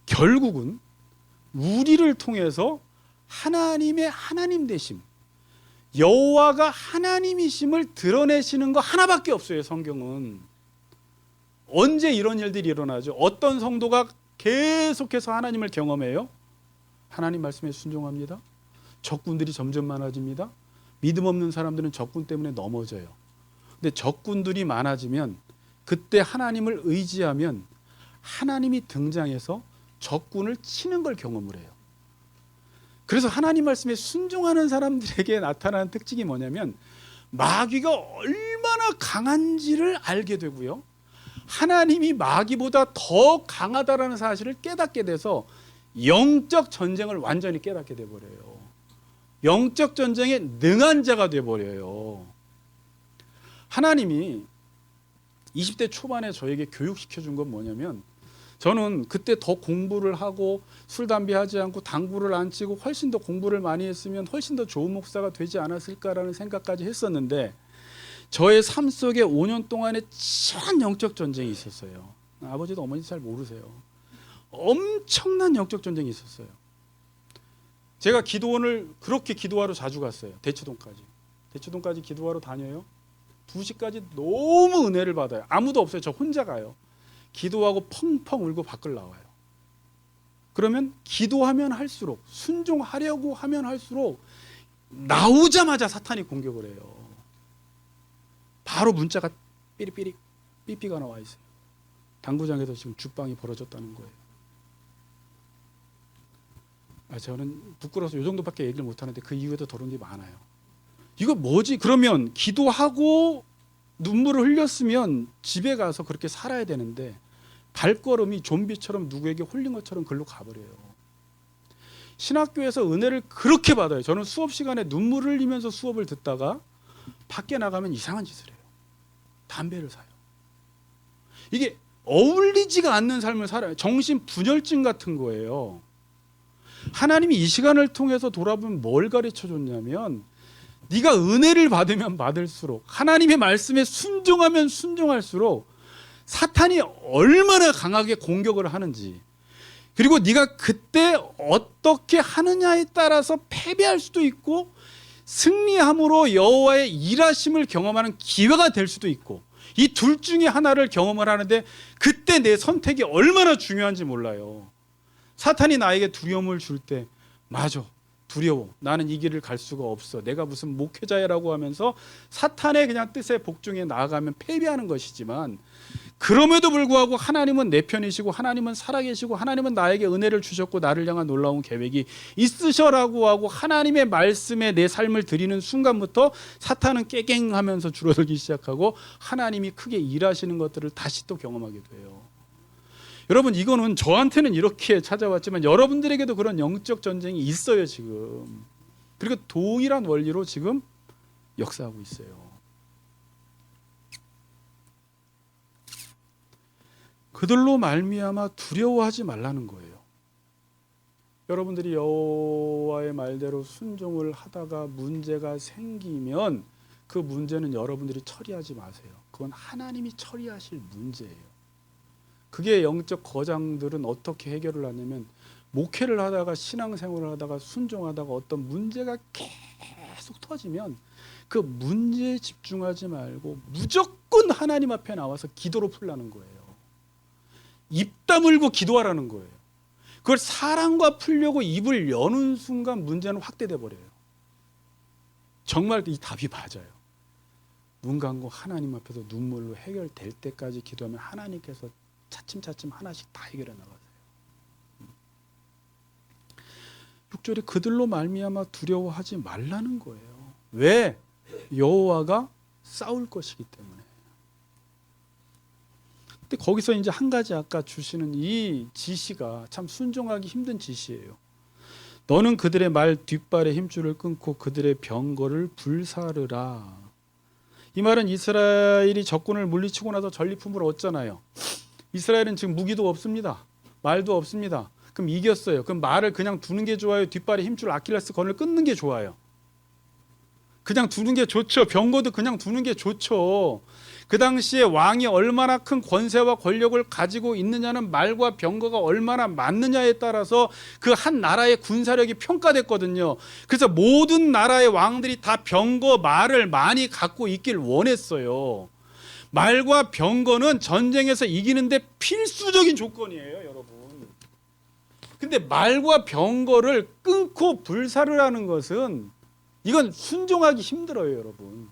결국은 우리를 통해서 하나님의 하나님 되심, 여호와가 하나님이심을 드러내시는 거 하나밖에 없어요. 성경은 언제 이런 일들이 일어나죠? 어떤 성도가 계속해서 하나님을 경험해요? 하나님 말씀에 순종합니다. 적군들이 점점 많아집니다. 믿음 없는 사람들은 적군 때문에 넘어져요. 근데 적군들이 많아지면 그때 하나님을 의지하면 하나님이 등장해서 적군을 치는 걸 경험을 해요. 그래서 하나님 말씀에 순종하는 사람들에게 나타나는 특징이 뭐냐면, 마귀가 얼마나 강한지를 알게 되고요, 하나님이 마귀보다 더 강하다라는 사실을 깨닫게 돼서 영적 전쟁을 완전히 깨닫게 돼버려요. 영적 전쟁에 능한 자가 돼버려요. 하나님이 20대 초반에 저에게 교육시켜준 건 뭐냐면, 저는 그때 더 공부를 하고 술 담배 하지 않고 당구를 안 치고 훨씬 더 공부를 많이 했으면 훨씬 더 좋은 목사가 되지 않았을까라는 생각까지 했었는데, 저의 삶 속에 5년 동안에 치열한 영적 전쟁이 있었어요. 아버지도 어머니도 잘 모르세요. 엄청난 영적 전쟁이 있었어요. 제가 기도원을 그렇게 기도하러 자주 갔어요. 대치동까지 기도하러 다녀요. 2시까지 너무 은혜를 받아요. 아무도 없어요. 저 혼자 가요. 기도하고 펑펑 울고 밖을 나와요. 그러면 기도하면 할수록, 순종하려고 하면 할수록 나오자마자 사탄이 공격을 해요. 바로 문자가 삐리삐리 삐삐가 나와 있어요. 당구장에서 지금 죽방이 벌어졌다는 거예요. 저는 부끄러워서 이 정도밖에 얘기를 못하는데 그 이후에도 더러운 게 많아요. 이거 뭐지? 그러면 기도하고 눈물을 흘렸으면 집에 가서 그렇게 살아야 되는데, 발걸음이 좀비처럼 누구에게 홀린 것처럼 글로 가버려요. 신학교에서 은혜를 그렇게 받아요. 저는 수업 시간에 눈물을 흘리면서 수업을 듣다가 밖에 나가면 이상한 짓을 해요. 담배를 사요. 이게 어울리지가 않는 삶을 살아요. 정신분열증 같은 거예요. 하나님이 이 시간을 통해서 돌아보면 뭘 가르쳐 줬냐면 네가 은혜를 받으면 받을수록 하나님의 말씀에 순종하면 순종할수록 사탄이 얼마나 강하게 공격을 하는지, 그리고 네가 그때 어떻게 하느냐에 따라서 패배할 수도 있고 승리함으로 여호와의 일하심을 경험하는 기회가 될 수도 있고, 이 둘 중에 하나를 경험을 하는데 그때 내 선택이 얼마나 중요한지 몰라요. 사탄이 나에게 두려움을 줄 때, 맞아, 두려워, 나는 이 길을 갈 수가 없어, 내가 무슨 목회자야라고 하면서 사탄의 그냥 뜻에 복종해 나아가면 패배하는 것이지만, 그럼에도 불구하고 하나님은 내 편이시고 하나님은 살아계시고 하나님은 나에게 은혜를 주셨고 나를 향한 놀라운 계획이 있으셔라고 하고 하나님의 말씀에 내 삶을 드리는 순간부터 사탄은 깨갱하면서 줄어들기 시작하고 하나님이 크게 일하시는 것들을 다시 또 경험하게 돼요. 여러분, 이거는 저한테는 이렇게 찾아왔지만 여러분들에게도 그런 영적 전쟁이 있어요 지금. 그리고 동일한 원리로 지금 역사하고 있어요. 그들로 말미암아 두려워하지 말라는 거예요. 여러분들이 여호와의 말대로 순종을 하다가 문제가 생기면 그 문제는 여러분들이 처리하지 마세요. 그건 하나님이 처리하실 문제예요. 그게 영적 거장들은 어떻게 해결을 하냐면, 목회를 하다가 신앙생활을 하다가 순종하다가 어떤 문제가 계속 터지면 그 문제에 집중하지 말고 무조건 하나님 앞에 나와서 기도로 풀라는 거예요. 입 다물고 기도하라는 거예요. 그걸 사랑과 풀려고 입을 여는 순간 문제는 확대돼 버려요. 정말 이 답이 맞아요. 눈 감고 하나님 앞에서 눈물로 해결될 때까지 기도하면 하나님께서 차츰차츰 하나씩 다 해결해 나가세요. 6절에 그들로 말미암아 두려워하지 말라는 거예요. 왜? 여호와가 싸울 것이기 때문에. 근데 거기서 이제 한 가지 아까 주시는 이 지시가 참 순종하기 힘든 지시예요. 너는 그들의 말 뒷발의 힘줄을 끊고 그들의 병거를 불사르라. 이 말은 이스라엘이 적군을 물리치고 나서 전리품을 얻잖아요. 이스라엘은 지금 무기도 없습니다. 말도 없습니다. 그럼 이겼어요. 그럼 말을 그냥 두는 게 좋아요? 뒷발의 힘줄 아킬레스 건을 끊는 게 좋아요? 그냥 두는 게 좋죠. 병거도 그냥 두는 게 좋죠. 그 당시에 왕이 얼마나 큰 권세와 권력을 가지고 있느냐는 말과 병거가 얼마나 많느냐에 따라서 그 한 나라의 군사력이 평가됐거든요. 그래서 모든 나라의 왕들이 다 병거, 말을 많이 갖고 있길 원했어요. 말과 병거는 전쟁에서 이기는데 필수적인 조건이에요, 여러분. 근데 말과 병거를 끊고 불사르라는 것은 이건 순종하기 힘들어요, 여러분.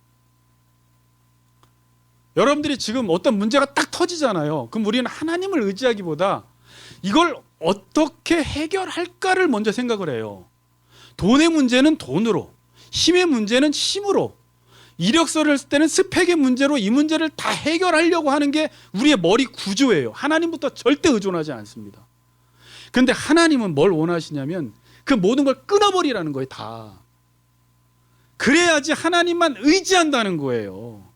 여러분들이 지금 어떤 문제가 딱 터지잖아요. 그럼 우리는 하나님을 의지하기보다 이걸 어떻게 해결할까를 먼저 생각을 해요. 돈의 문제는 돈으로, 힘의 문제는 힘으로, 이력서를 쓸 때는 스펙의 문제로 이 문제를 다 해결하려고 하는 게 우리의 머리 구조예요. 하나님부터 절대 의존하지 않습니다. 그런데 하나님은 뭘 원하시냐면 그 모든 걸 끊어버리라는 거예요, 다. 그래야지 하나님만 의지한다는 거예요.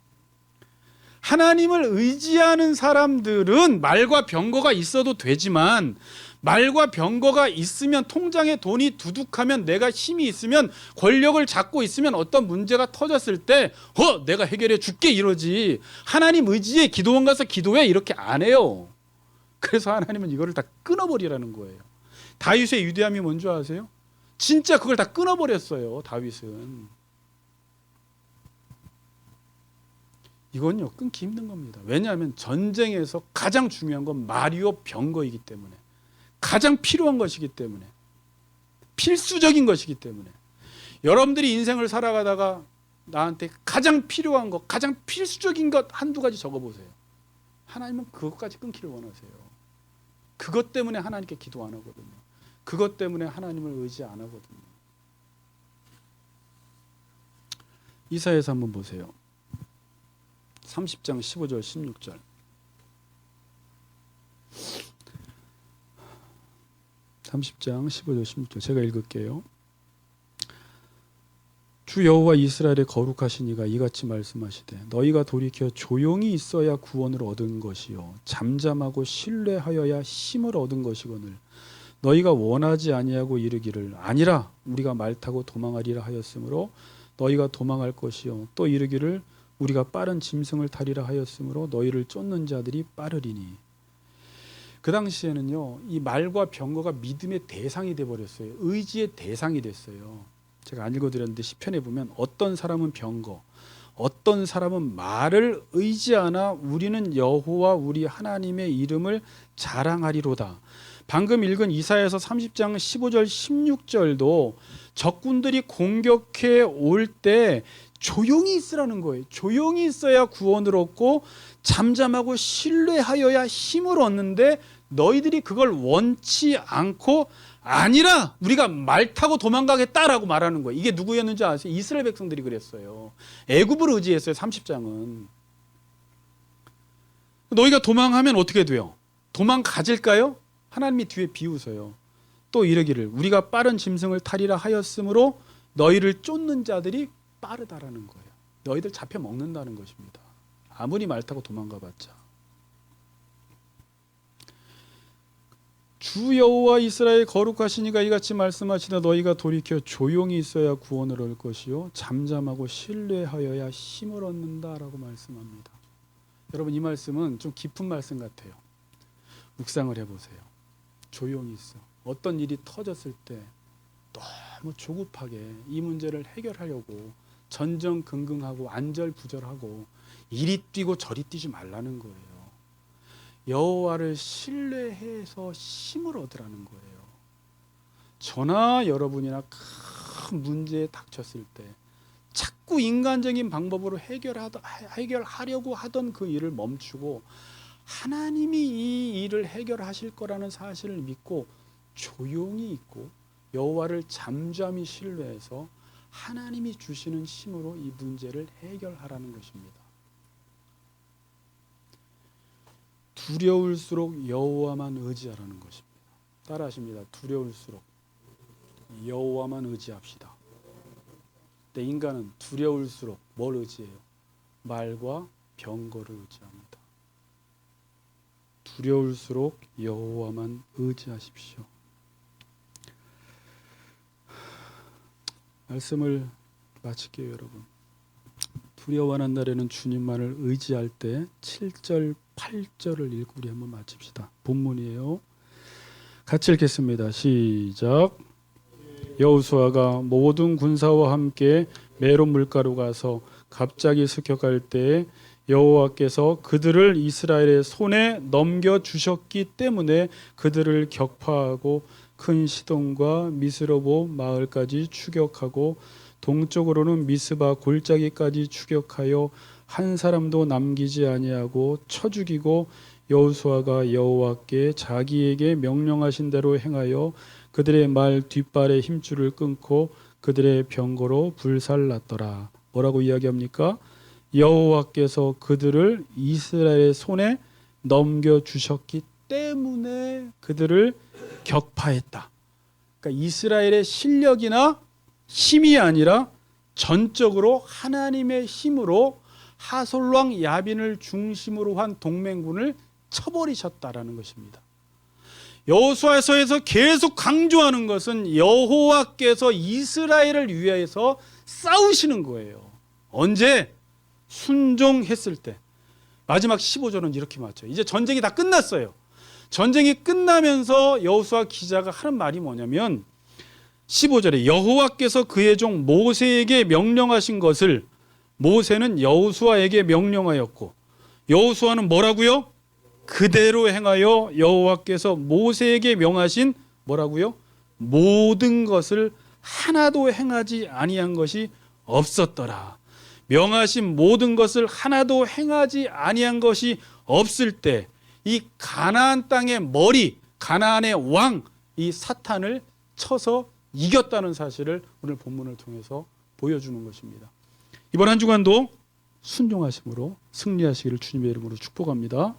하나님을 의지하는 사람들은 말과 병거가 있어도 되지만, 말과 병거가 있으면, 통장에 돈이 두둑하면, 내가 힘이 있으면, 권력을 잡고 있으면 어떤 문제가 터졌을 때 내가 해결해 줄게 이러지, 하나님 의지에 기도원 가서 기도해 이렇게 안 해요. 그래서 하나님은 이거를 다 끊어버리라는 거예요. 다윗의 위대함이 뭔지 아세요? 진짜 그걸 다 끊어버렸어요, 다윗은. 이건요, 끊기 힘든 겁니다. 왜냐하면 전쟁에서 가장 중요한 건 말이요 병거이기 때문에, 가장 필요한 것이기 때문에, 필수적인 것이기 때문에. 여러분들이 인생을 살아가다가 나한테 가장 필요한 것, 가장 필수적인 것 한두 가지 적어보세요. 하나님은 그것까지 끊기를 원하세요. 그것 때문에 하나님께 기도 안 하거든요. 그것 때문에 하나님을 의지 안 하거든요. 이사야서 한번 보세요. 30장 15절 16절. (30장 15절 16절) 제가 읽을게요. 주 여호와 이스라엘의 거룩하신 이가 이같이 말씀하시되 너희가 돌이켜 조용히 있어야 구원을 얻은 것이요 잠잠하고 신뢰하여야 힘을 얻은 것이거늘 너희가 원하지 아니하고 이르기를 아니라 우리가 말 타고 도망하리라 하였으므로 너희가 도망할 것이요 또 이르기를 우리가 빠른 짐승을 타리라 하였으므로 너희를 쫓는 자들이 빠르리니. 그 당시에는요 이 말과 병거가 믿음의 대상이 돼버렸어요. 의지의 대상이 됐어요. 제가 안 읽어드렸는데 시편에 보면 어떤 사람은 병거, 어떤 사람은 말을 의지하나 우리는 여호와 우리 하나님의 이름을 자랑하리로다. 방금 읽은 이사야서 30장 15절 16절도 적군들이 공격해 올 때 조용히 있으라는 거예요. 조용히 있어야 구원을 얻고 잠잠하고 신뢰하여야 힘을 얻는데 너희들이 그걸 원치 않고 아니라 우리가 말 타고 도망가겠다라고 말하는 거예요. 이게 누구였는지 아세요? 이스라엘 백성들이 그랬어요. 애굽을 의지했어요. 30장은. 너희가 도망하면 어떻게 돼요? 도망가질까요? 하나님이 뒤에 비웃어요. 또 이르기를 우리가 빠른 짐승을 타리라 하였으므로 너희를 쫓는 자들이 빠르다라는 거예요. 너희들 잡혀 먹는다는 것입니다. 아무리 말 타고 도망가봤자. 주 여호와 이스라엘 거룩하신 이가 이같이 말씀하시되 너희가 돌이켜 조용히 있어야 구원을 얻을 것이요 잠잠하고 신뢰하여야 힘을 얻는다라고 말씀합니다. 여러분 이 말씀은 좀 깊은 말씀 같아요. 묵상을 해보세요. 조용히 있어. 어떤 일이 터졌을 때 너무 조급하게 이 문제를 해결하려고 전전긍긍하고 안절부절하고 이리 뛰고 저리 뛰지 말라는 거예요. 여호와를 신뢰해서 힘을 얻으라는 거예요. 저나 여러분이나 큰 문제에 닥쳤을 때 자꾸 인간적인 방법으로 해결하려고 하던 그 일을 멈추고 하나님이 이 일을 해결하실 거라는 사실을 믿고 조용히 있고 여호와를 잠잠히 신뢰해서 하나님이 주시는 힘으로 이 문제를 해결하라는 것입니다. 두려울수록 여호와만 의지하라는 것입니다. 따라하십니다. 두려울수록 여호와만 의지합시다. 근데 인간은 두려울수록 뭘 의지해요? 말과 병거를 의지합니다. 두려울수록 여호와만 의지하십시오. 말씀을 마칠게요, 여러분. 두려워하는 날에는 주님만을 의지할 때 7절, 8절을 읽고 우리 한번 마칩시다. 본문이에요. 같이 읽겠습니다. 시작. 여호수아가 모든 군사와 함께 메론 물가로 가서 갑자기 습격할 때 여호와께서 그들을 이스라엘의 손에 넘겨주셨기 때문에 그들을 격파하고 큰 시돈과 미스로보 마을까지 추격하고 동쪽으로는 미스바 골짜기까지 추격하여 한 사람도 남기지 아니하고 쳐 죽이고 여호수아가 여호와께 자기에게 명령하신 대로 행하여 그들의 말 뒷발의 힘줄을 끊고 그들의 병거로 불살랐더라. 뭐라고 이야기합니까? 여호와께서 그들을 이스라엘의 손에 넘겨주셨기 때문에 그들을 격파했다. 그러니까 이스라엘의 실력이나 힘이 아니라 전적으로 하나님의 힘으로 하솔왕 야빈을 중심으로 한 동맹군을 쳐버리셨다라는 것입니다. 여호수아서에서 계속 강조하는 것은 여호와께서 이스라엘을 위해서 싸우시는 거예요. 언제? 순종했을 때. 마지막 15절은 이렇게 맞춰요. 이제 전쟁이 다 끝났어요. 전쟁이 끝나면서 여호수아 기자가 하는 말이 뭐냐면 15절에 여호와께서 그의 종 모세에게 명령하신 것을 모세는 여호수아에게 명령하였고 여호수아는 뭐라고요? 그대로 행하여 여호와께서 모세에게 명하신 뭐라고요? 모든 것을 하나도 행하지 아니한 것이 없었더라. 명하신 모든 것을 하나도 행하지 아니한 것이 없을 때 이 가나안 땅의 머리, 가나안의 왕, 이 사탄을 쳐서 이겼다는 사실을 오늘 본문을 통해서 보여주는 것입니다. 이번 한 주간도 순종하심으로 승리하시기를 주님의 이름으로 축복합니다.